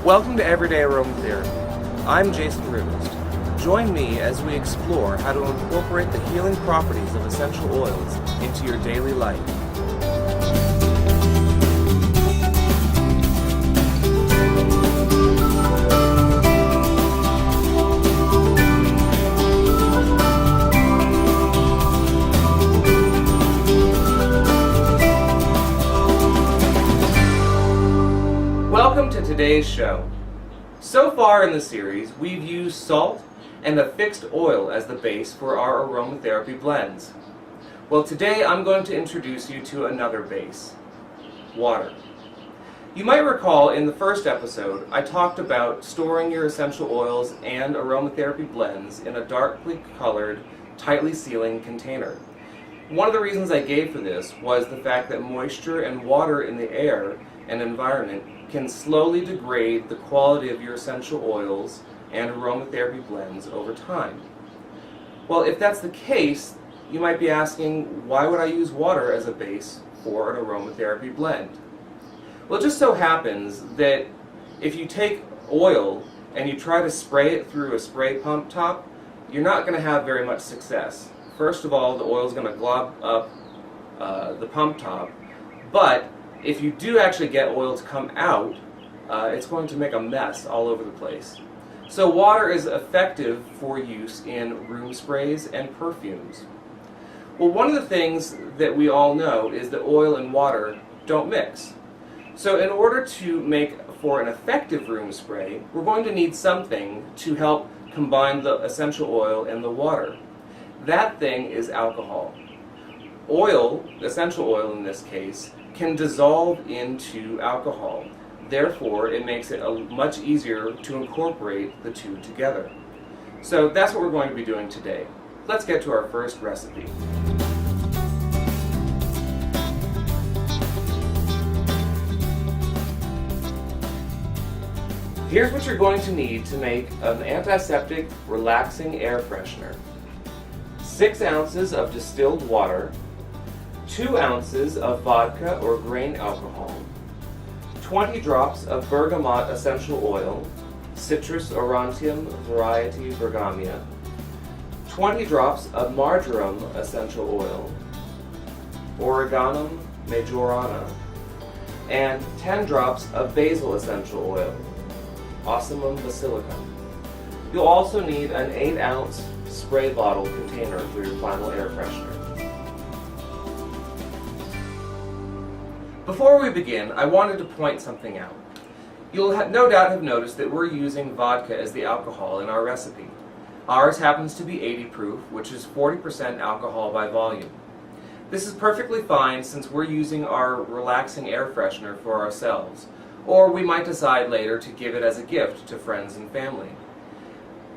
Welcome to Everyday Aromatherapy. I'm Jason Rivers. Join me as we explore how to incorporate the healing properties of essential oils into your daily life. Welcome to today's show. So far in the series, we've used salt and a fixed oil as the base for our aromatherapy blends. Well, today I'm going to introduce you to another base, water. You might recall in the first episode, I talked about storing your essential oils and aromatherapy blends in a darkly colored, tightly sealing container. One of the reasons I gave for this was the fact that moisture and water in the air and environment can slowly degrade the quality of your essential oils and aromatherapy blends over time. Well, if that's the case, you might be asking, why would I use water as a base for an aromatherapy blend? Well, it just so happens that if you take oil and you try to spray it through a spray pump top, you're not going to have very much success. First of all, the oil is going to glob up the pump top, but if you do actually get oil to come out, it's going to make a mess all over the place. So water is effective for use in room sprays and perfumes. Well, one of the things that we all know is that oil and water don't mix. So in order to make for an effective room spray, we're going to need something to help combine the essential oil and the water. That thing is alcohol. Oil, essential oil in this case, can dissolve into alcohol. Therefore, it makes it much easier to incorporate the two together. So that's what we're going to be doing today. Let's get to our first recipe. Here's what you're going to need to make an antiseptic, relaxing air freshener. 6 ounces of distilled water, 2 ounces of vodka or grain alcohol, 20 drops of bergamot essential oil, Citrus aurantium variety bergamia, 20 drops of marjoram essential oil, Oreganum majorana, and 10 drops of basil essential oil, Ocimum basilicum. You'll also need an 8-ounce spray bottle container for your final air freshener. Before we begin, I wanted to point something out. You'll no doubt have noticed that we're using vodka as the alcohol in our recipe. Ours happens to be 80 proof, which is 40% alcohol by volume. This is perfectly fine since we're using our relaxing air freshener for ourselves, or we might decide later to give it as a gift to friends and family.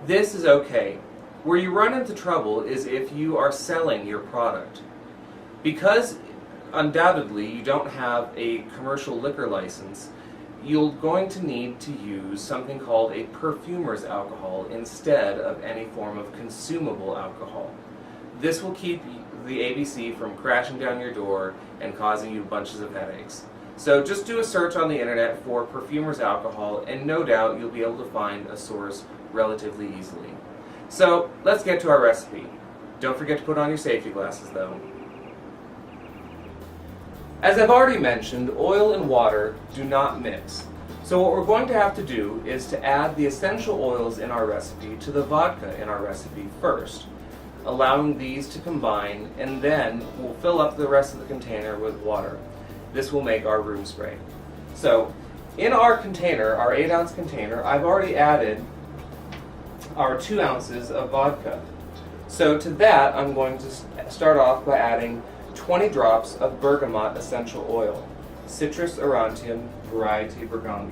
This is okay. Where you run into trouble is if you are selling your product. Because undoubtedly you don't have a commercial liquor license, you're going to need to use something called a perfumer's alcohol instead of any form of consumable alcohol. This will keep the ABC from crashing down your door and causing you bunches of headaches. So just do a search on the internet for perfumer's alcohol and no doubt you'll be able to find a source relatively easily. So let's get to our recipe. Don't forget to put on your safety glasses though. As I've already mentioned, oil and water do not mix. So what we're going to have to do is to add the essential oils in our recipe to the vodka in our recipe first, allowing these to combine, and then we'll fill up the rest of the container with water. This will make our room spray. So in our container, our 8-ounce container, I've already added our 2 ounces of vodka. So to that, I'm going to start off by adding 20 drops of bergamot essential oil, Citrus aurantium variety bergamia.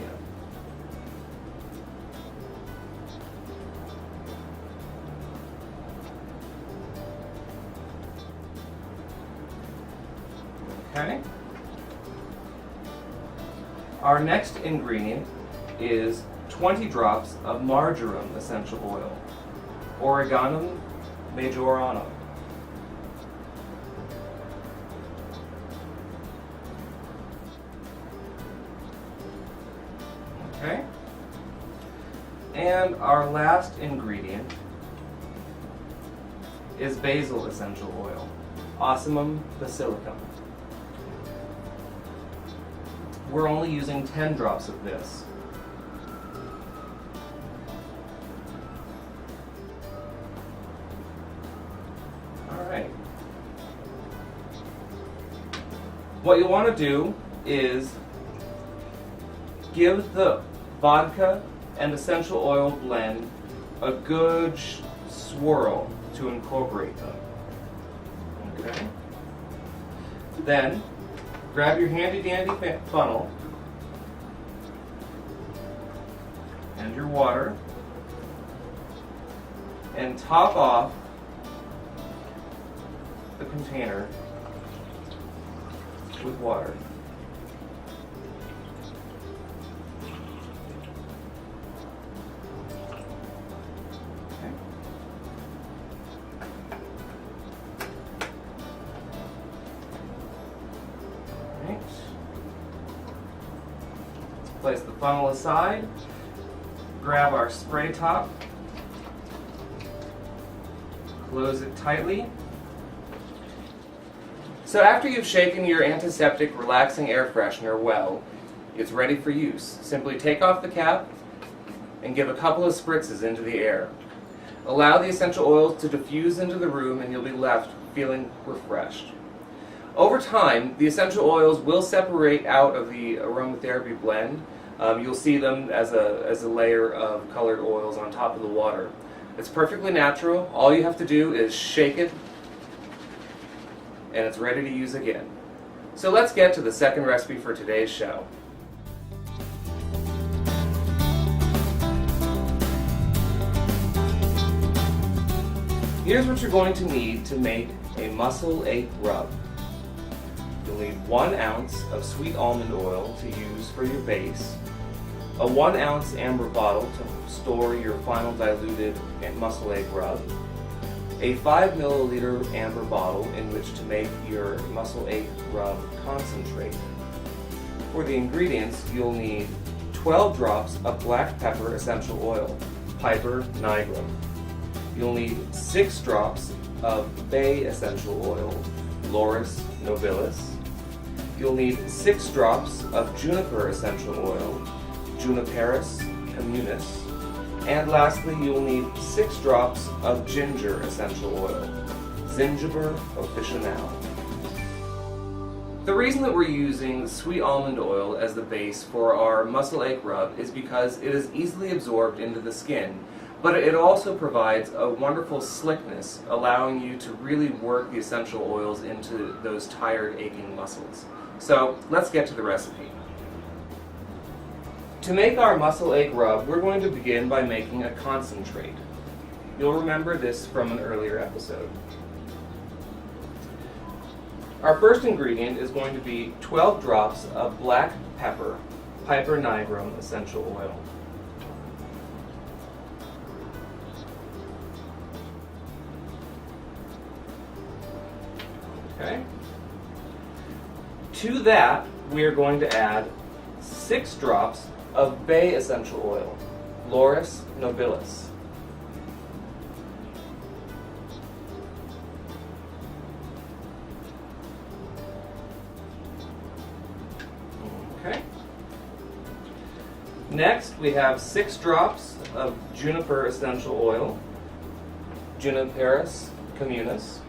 Okay. Our next ingredient is 20 drops of marjoram essential oil, Oreganum majorana. Okay? And our last ingredient is basil essential oil, Ocimum basilicum. We're only using 10 drops of this. Alright. What you want to do is give the vodka and essential oil blend a good swirl to incorporate them. Okay. Then grab your handy dandy funnel and your water and top off the container with water. Place the funnel aside, grab our spray top, close it tightly. So after you've shaken your antiseptic relaxing air freshener well, it's ready for use. Simply take off the cap and give a couple of spritzes into the air. Allow the essential oils to diffuse into the room and you'll be left feeling refreshed. Over time, the essential oils will separate out of the aromatherapy blend. You'll see them as a layer of colored oils on top of the water. It's perfectly natural. All you have to do is shake it, and it's ready to use again. So let's get to the second recipe for today's show. Here's what you're going to need to make a muscle ache rub. You'll need 1 ounce of sweet almond oil to use for your base, a 1 ounce amber bottle to store your final diluted muscle ache rub, a 5 milliliter amber bottle in which to make your muscle ache rub concentrate. For the ingredients, you'll need 12 drops of black pepper essential oil, Piper nigrum. You'll need 6 drops of bay essential oil, Laurus nobilis. You'll need 6 drops of juniper essential oil, Juniperus communis. And lastly, you'll need 6 drops of ginger essential oil, Zingiber officinale. The reason that we're using sweet almond oil as the base for our muscle ache rub is because it is easily absorbed into the skin, but it also provides a wonderful slickness, allowing you to really work the essential oils into those tired, aching muscles. So let's get to the recipe. To make our muscle ache rub, we're going to begin by making a concentrate. You'll remember this from an earlier episode. Our first ingredient is going to be 12 drops of black pepper, Piper nigrum essential oil. Okay. To that, we are going to add 6 drops of bay essential oil, Laurus nobilis. Okay. Next, we have 6 drops of juniper essential oil, Juniperus communis.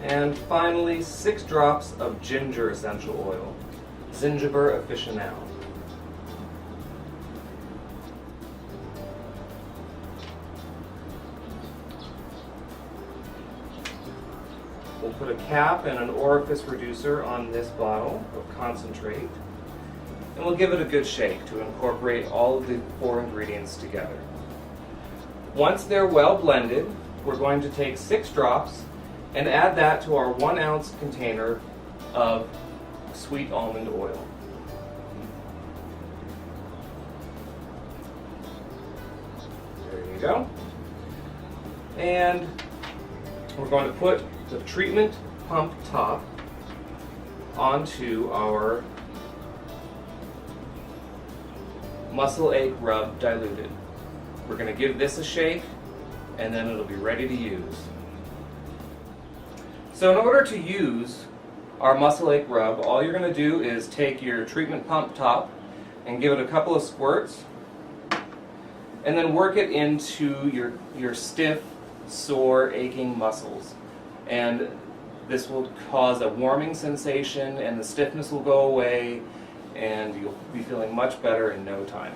And finally, 6 drops of ginger essential oil, Zingiber officinale. We'll put a cap and an orifice reducer on this bottle of concentrate, and we'll give it a good shake to incorporate all of the 4 ingredients together. Once they're well blended, we're going to take 6 drops and add that to our 1 ounce container of sweet almond oil. There you go. And we're going to put the treatment pump top onto our muscle ache rub diluted. We're going to give this a shake, and then it'll be ready to use. So in order to use our muscle ache rub, all you're going to do is take your treatment pump top and give it a couple of squirts, and then work it into your stiff, sore, aching muscles. And this will cause a warming sensation, and the stiffness will go away, and you'll be feeling much better in no time.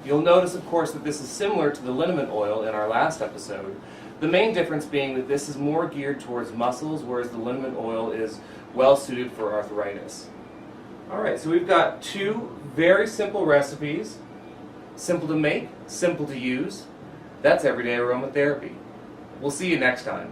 You'll notice, of course, that this is similar to the liniment oil in our last episode. The main difference being that this is more geared towards muscles, whereas the liniment oil is well suited for arthritis. Alright, so we've got two very simple recipes. Simple to make, simple to use. That's everyday aromatherapy. We'll see you next time.